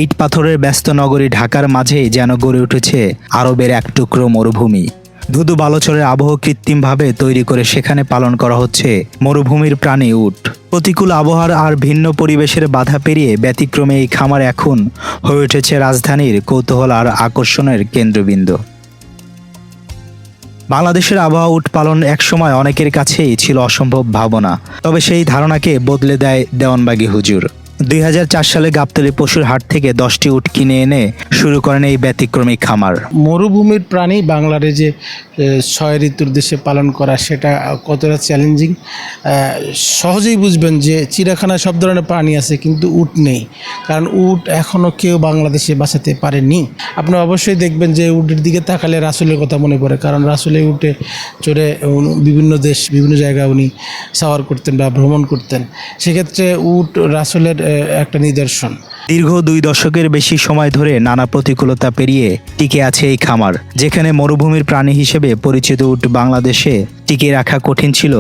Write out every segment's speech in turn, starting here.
ইট পাথরের ব্যস্ত নগরী ঢাকার মাঝেই যেন গড়ে উঠেছে আরবের এক টুকরো মরুভূমি। ধুধু বালুচরের আবহ কৃত্রিমভাবে তৈরি করে সেখানে পালন করা হচ্ছে মরুভূমির প্রাণী উট। প্রতিকূল আবহাওয়ার আর ভিন্ন পরিবেশের বাধা পেরিয়ে ব্যতিক্রমে এই খামার এখন হয়ে উঠেছে রাজধানীর কৌতূহল আর আকর্ষণের কেন্দ্রবিন্দু। বাংলাদেশের আবহাওয়া উট পালন একসময় অনেকের কাছেই ছিল অসম্ভব ভাবনা, তবে সেই ধারণাকে বদলে দেয় দেওয়ানবাগী হুজুর। 2004 সালে গাবতলী পশুর হাট থেকে 10টি উট কিনে এনে শুরু করেন এই ব্যতিক্রমী খামার। মরুভূমির প্রাণী বাংলার যে 6 ঋতুর দেশে পালন করা সেটা কতটা চ্যালেঞ্জিং সহজেই বুঝবেন যে চিড়িয়াখানায় সব ধরনের প্রাণী আছে কিন্তু উট নেই, কারণ উট এখনও কেউ বাংলাদেশে বাঁচাতে পারেনি। আপনি অবশ্যই দেখবেন যে উটের দিকে তাকালে রাসূলের কথা মনে পড়ে, কারণ রাসূলের উটে চড়ে বিভিন্ন দেশ বিভিন্ন জায়গায় উনি সাওয়ার করতেন বা ভ্রমণ করতেন। সেক্ষেত্রে উট রাসূলের একটা নিদর্শন। দীর্ঘ 2 দশকের বেশি সময় ধরে নানা প্রতিকূলতা পেরিয়ে টিকে আছে এই খামার। যেখানে মরুভূমির প্রাণী হিসেবে পরিচিত উট বাংলাদেশে টিকিয়ে রাখা কঠিন ছিল,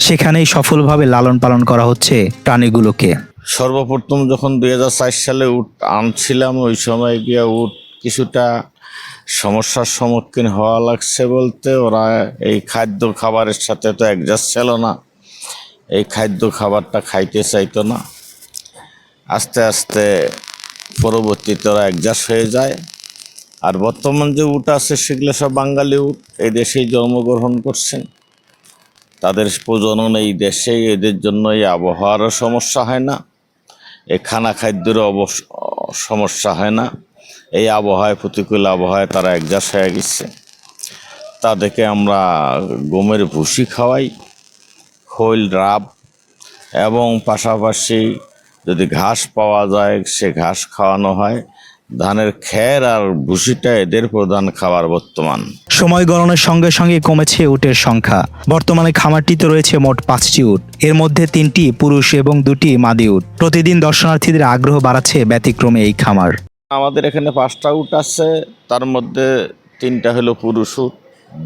সেখানেই সফলভাবে লালন পালন করা হচ্ছে প্রাণীগুলোকে। সর্বপ্রথম যখন 2004 সালে উট আনছিলাম, ওই সময় গিয়া উট কিছুটা সমস্যার সম্মুখীন হওয়া লাগছে বলতে, ওরা এই খাদ্য খাবারের সাথে তো অ্যাডজাস্ট ছিল না, এই খাদ্য খাবারটা খাইতে চাইতো না। আস্তে আস্তে পরবর্তীতে ওরা অ্যাডজাস্ট হয়ে যায়। আর বর্তমান যে উট আছে সেগুলো সব বাঙালি উট, এই দেশেই জন্মগ্রহণ করছেন, তাদের প্রজনন এই দেশেই, এদের জন্য এই আবহাওয়ারও সমস্যা হয় না, এই খানা খাদ্যেরও সমস্যা হয় না। এই আবহাওয়ায়, প্রতিকূল আবহাওয়ায় তারা অ্যাডজাস্ট হয়ে গেছে। তাদেরকে আমরা গমের ভুসি খাওয়াই, খৈল, রাব এবং পাশাপাশি যদি ঘাস পাওয়া যায় সে ঘাস খাওয়ানো হয়। ধানের খের আর ভুসিটা এদের প্রধান খাবার বর্তমান। সময় গণনার সঙ্গে সঙ্গে কমেছে উটের সংখ্যা। বর্তমানে খামারটিতে রয়েছে মোট 5টি উট, এর মধ্যে 3টি পুরুষ এবং 2টি মাদি উট। প্রতিদিন দর্শনার্থীদের আগ্রহ বাড়াচ্ছে ব্যতিক্রমে এই খামার। আমাদের এখানে 5টা উট আছে, তার মধ্যে 3টা হলো পুরুষ উট,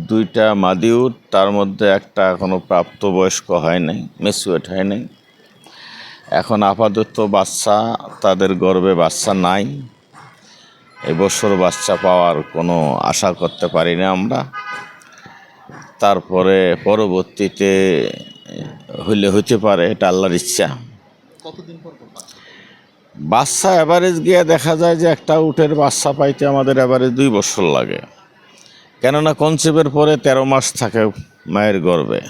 2টা মাদি উট, তার মধ্যে একটা এখনো প্রাপ্তবয়স্ক হয় নাই, ম্যাচিউরড হয় নাই। এখন আপাতত বাচ্চা, তাদের গর্ভে বাচ্চা নাই। এবছর বাচ্চা পাওয়ার কোনো আশা করতে পারি না আমরা। তারপরে পরবর্তীতে হইলে হইতে পারে, এটা আল্লাহর ইচ্ছা। বাচ্চা অ্যাভারেজ গিয়ে দেখা যায় যে একটা উটের বাচ্চা পাইতে আমাদের অ্যাভারেজ 2 বছর লাগে, কেননা কনসেপ্টের পরে 13 মাস থাকে মায়ের গর্ভে।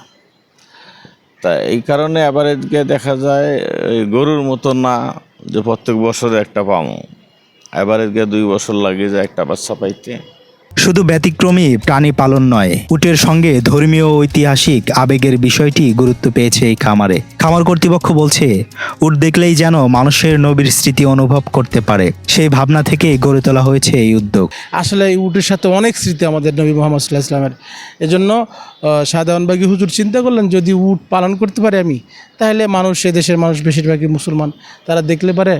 তা এই কারণে অ্যাভারেজ গিয়ে দেখা যায় গরুর মতো না যে প্রত্যেক বছরে একটা পামো, অ্যাভারেজ গিয়ে 2 বছর লাগে যায় একটা বাচ্চা পাইতে। শুধু ব্যতিক্রমী প্রাণী পালন নয়, উটের সঙ্গে ধর্মীয় ও ঐতিহাসিক আবেগের বিষয়টি গুরুত্ব পেয়েছে এই খামারে। খামার কর্তৃপক্ষ বলছে, উট দেখলেই যেন মানুষের নবীর স্মৃতি অনুভব করতে পারে, সেই ভাবনা থেকে গড়ে তোলা হয়েছে এই উদ্যোগ। আসলে এই উটের সাথে অনেক স্মৃতি আমাদের নবী মুহাম্মদ সাল্লাল্লাহু আলাইহি ওয়াসাল্লামের। এজন্য দেওয়ানবাগী হুজুর চিন্তা করলেন, যদি উট পালন করতে পারে আমি, তাহলে মানুষ, এ দেশের মানুষ বেশিরভাগই মুসলমান, তারা দেখলে পারে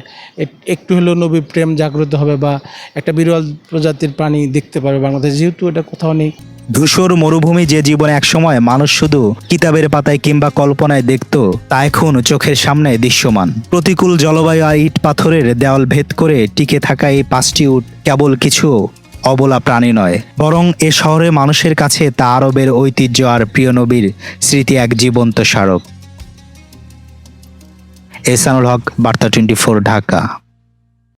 একটু হলেও নবী প্রেম জাগ্রত হবে বা একটা বিরল প্রজাতির প্রাণী দেখতে পারবে বাংলাদেশ, যেহেতু এটা কোথাও নেই। ধূসর মরুভূমি যে জীবন একসময় মানুষ শুধু কিতাবের পাতায় কিংবা কল্পনায় দেখত, তা এখন চোখের সামনে দৃশ্যমান। প্রতিকূল জলবায়ু আর ইট পাথরের দেওয়াল ভেদ করে টিকে থাকা এই 5টি উট কেবল কিছু অবলা প্রাণী নয়, বরং এ শহরের মানুষের কাছে তা আরবের ঐতিহ্য আর প্রিয় নবীর স্মৃতি এক জীবন্ত স্মারক। এহসানুল হক, বার্তা 24, ঢাকা।